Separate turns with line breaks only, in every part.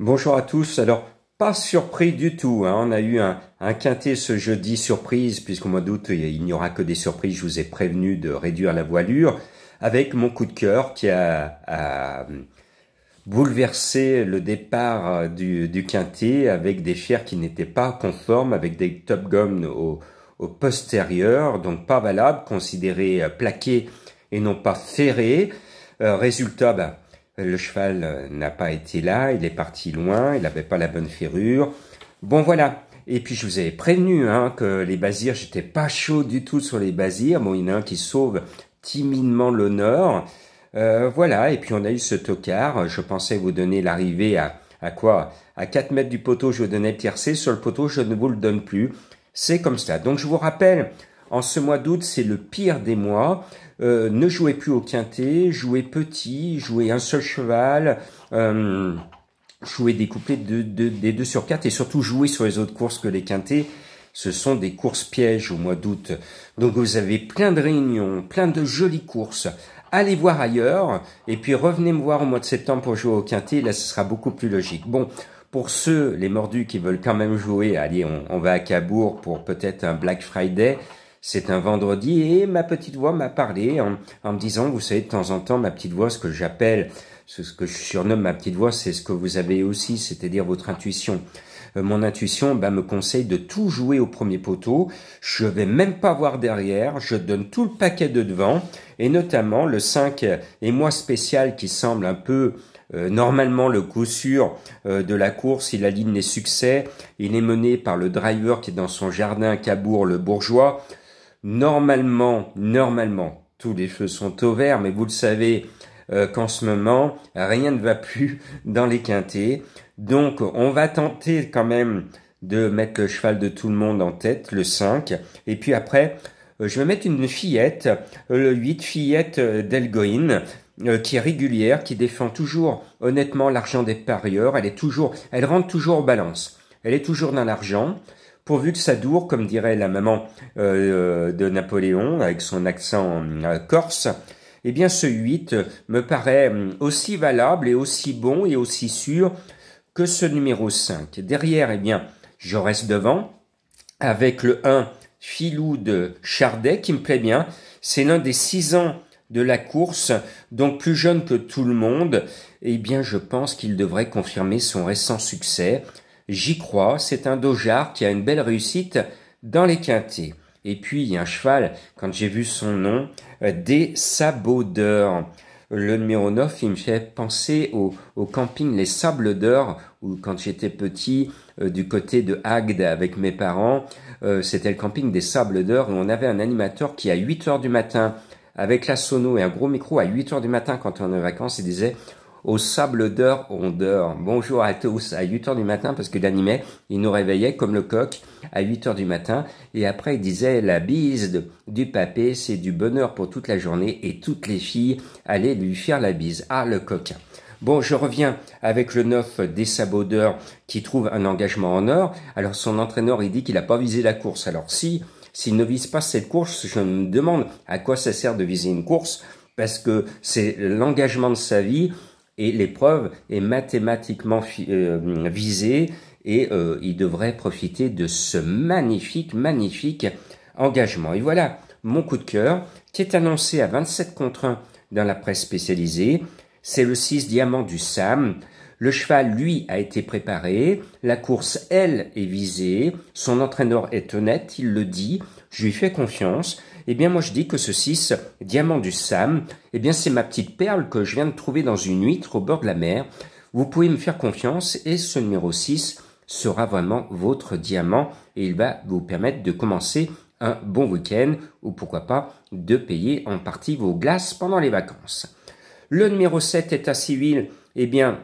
Bonjour à tous. Alors, pas surpris du tout, hein. On a eu un quintet ce jeudi surprise, puisqu'au mois d'août, il n'y aura que des surprises. Je vous ai prévenu de réduire la voilure avec mon coup de cœur qui a bouleversé le départ du quintet avec des fers qui n'étaient pas conformes, avec des top gun au postérieur, donc pas valables, considérés plaqués et non pas ferrés. Résultat, le cheval n'a pas été là, il est parti loin, il n'avait pas la bonne ferrure. Bon voilà. Et puis je vous avais prévenu que les Bazyres, j'étais pas chaud du tout sur les Bazyres. Bon, il y en a un qui sauve timidement l'honneur. Voilà, et puis on a eu ce tocard. Je pensais vous donner l'arrivée à quoi? À 4 mètres du poteau, je vous donnais le tiercé. Sur le poteau, je ne vous le donne plus. C'est comme ça. Donc je vous rappelle, en ce mois d'août, c'est le pire des mois. Ne jouez plus au quintet, jouez petit, jouez un seul cheval, jouez des couplets des 2 sur 4 et surtout jouez sur les autres courses que les quintets. Ce sont des courses pièges au mois d'août. Donc vous avez plein de réunions, plein de jolies courses. Allez voir ailleurs et puis revenez me voir au mois de septembre pour jouer au quintet. Là, ce sera beaucoup plus logique. Bon, pour ceux, les mordus qui veulent quand même jouer, allez, on va à Cabourg pour peut-être un Black Friday. C'est un vendredi et ma petite voix m'a parlé en me disant, vous savez, de temps en temps, ma petite voix, ce que j'appelle, ce que je surnomme ma petite voix, c'est ce que vous avez aussi, c'est-à-dire votre intuition. Mon intuition me conseille de tout jouer au premier poteau. Je vais même pas voir derrière, je donne tout le paquet de devant et notamment le 5 et moi spécial qui semble un peu normalement le coup sûr de la course. Il aligne les succès, il est mené par le driver qui est dans son jardin à Cabourg, le bourgeois. Normalement, tous les feux sont au vert, mais vous le savez qu'en ce moment, rien ne va plus dans les quintets. Donc, on va tenter quand même de mettre le cheval de tout le monde en tête, le 5. Et puis après, je vais mettre une fillette, le 8, fillette d'Elgoïne, qui est régulière, qui défend toujours honnêtement l'argent des parieurs. Elle rentre toujours aux balances. Elle est toujours dans l'argent. Pourvu que ça dure, comme dirait la maman de Napoléon, avec son accent corse, eh bien ce 8 me paraît aussi valable et aussi bon et aussi sûr que ce numéro 5. Derrière, eh bien, je reste devant, avec le 1, Filou de Chardet, qui me plaît bien. C'est l'un des 6 ans de la course, donc plus jeune que tout le monde. Eh bien, je pense qu'il devrait confirmer son récent succès. J'y crois, c'est un dojard qui a une belle réussite dans les quintets. Et puis, il y a un cheval, quand j'ai vu son nom, des Sabots d'Or. Le numéro 9, il me fait penser au camping Les Sables d'Or, où quand j'étais petit, du côté de Agde avec mes parents, c'était le camping des Sables d'Or, où on avait un animateur qui, à 8 heures du matin, avec la sono et un gros micro, à 8 heures du matin, quand on est en vacances, il disait au Sable d'Or, on dort. Bonjour à tous, à 8 heures du matin, parce qu'il animait, il nous réveillait comme le coq à 8 heures du matin. Et après, il disait, la bise du papé, c'est du bonheur pour toute la journée. Et toutes les filles allaient lui faire la bise. Ah, le coquin. Bon, je reviens avec le 9 des Sabots d'Or qui trouve un engagement en or. Alors, son entraîneur, il dit qu'il n'a pas visé la course. Alors, s'il ne vise pas cette course, je me demande à quoi ça sert de viser une course, parce que c'est l'engagement de sa vie. Et l'épreuve est mathématiquement visée et il devrait profiter de ce magnifique engagement. Et voilà mon coup de cœur qui est annoncé à 27 contre 1 dans la presse spécialisée. C'est le 6 Diamant du Sam. Le cheval, lui, a été préparé. La course, elle, est visée. Son entraîneur est honnête, il le dit. Je lui fais confiance. Eh bien, moi, je dis que ce 6, Diamant du Sam, eh bien, c'est ma petite perle que je viens de trouver dans une huître au bord de la mer. Vous pouvez me faire confiance et ce numéro 6 sera vraiment votre diamant et il va vous permettre de commencer un bon week-end ou pourquoi pas de payer en partie vos glaces pendant les vacances. Le numéro 7 état civil, eh bien,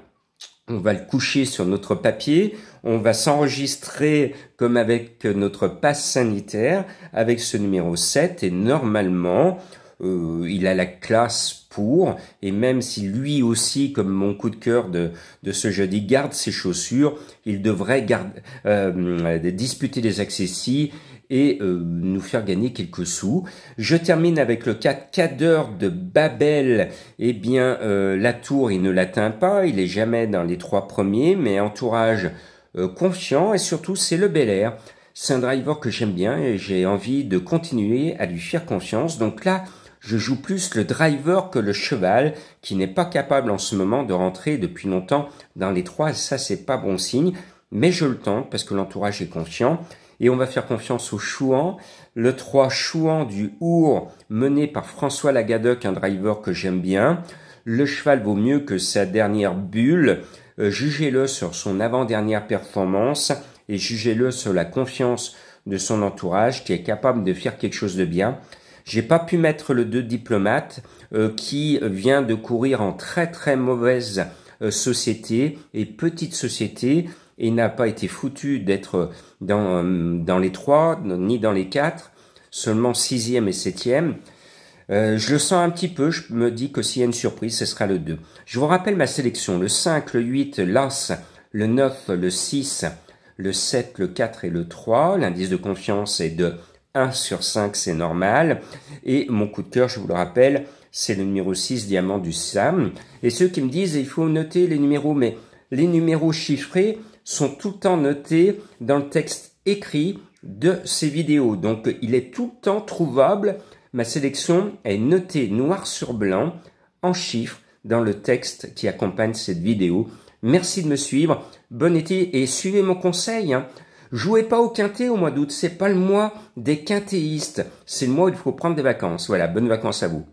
on va le coucher sur notre papier, on va s'enregistrer comme avec notre passe sanitaire avec ce numéro 7 et normalement il a la classe pour, et même si lui aussi, comme mon coup de cœur de ce jeudi, garde ses chaussures, il devrait disputer les accessis et nous faire gagner quelques sous. Je termine avec le 4 Kader de Babel. Eh bien, la tour, il ne l'atteint pas, il est jamais dans les 3 premiers, mais entourage confiant et surtout c'est le Bel Air. C'est un driver que j'aime bien et j'ai envie de continuer à lui faire confiance. Donc là, je joue plus le driver que le cheval qui n'est pas capable en ce moment de rentrer depuis longtemps dans les 3. Ça, c'est pas bon signe, mais je le tente parce que l'entourage est confiant. Et on va faire confiance au Chouan, le 3 Chouan du Our mené par François Lagadec, un driver que j'aime bien. Le cheval vaut mieux que sa dernière bulle. Jugez-le sur son avant-dernière performance et jugez-le sur la confiance de son entourage qui est capable de faire quelque chose de bien. J'ai pas pu mettre le 2 Diplomate qui vient de courir en très mauvaise société et petite société et n'a pas été foutu d'être dans les 3 ni dans les 4, seulement 6e et 7e. Je le sens un petit peu, je me dis que s'il y a une surprise, ce sera le 2. Je vous rappelle ma sélection, le 5, le 8, l'As, le 9, le 6, le 7, le 4 et le 3. L'indice de confiance est de 1 sur 5, c'est normal. Et mon coup de cœur, je vous le rappelle, c'est le numéro 6, Diamant du Sam. Et ceux qui me disent, il faut noter les numéros, mais les numéros chiffrés sont tout le temps notés dans le texte écrit de ces vidéos. Donc, il est tout le temps trouvable. Ma sélection est notée noir sur blanc, en chiffres, dans le texte qui accompagne cette vidéo. Merci de me suivre. Bon été et suivez mon conseil, hein. Jouez pas au quintet au mois d'août, c'est pas le mois des quintéistes, c'est le mois où il faut prendre des vacances. Voilà, bonnes vacances à vous.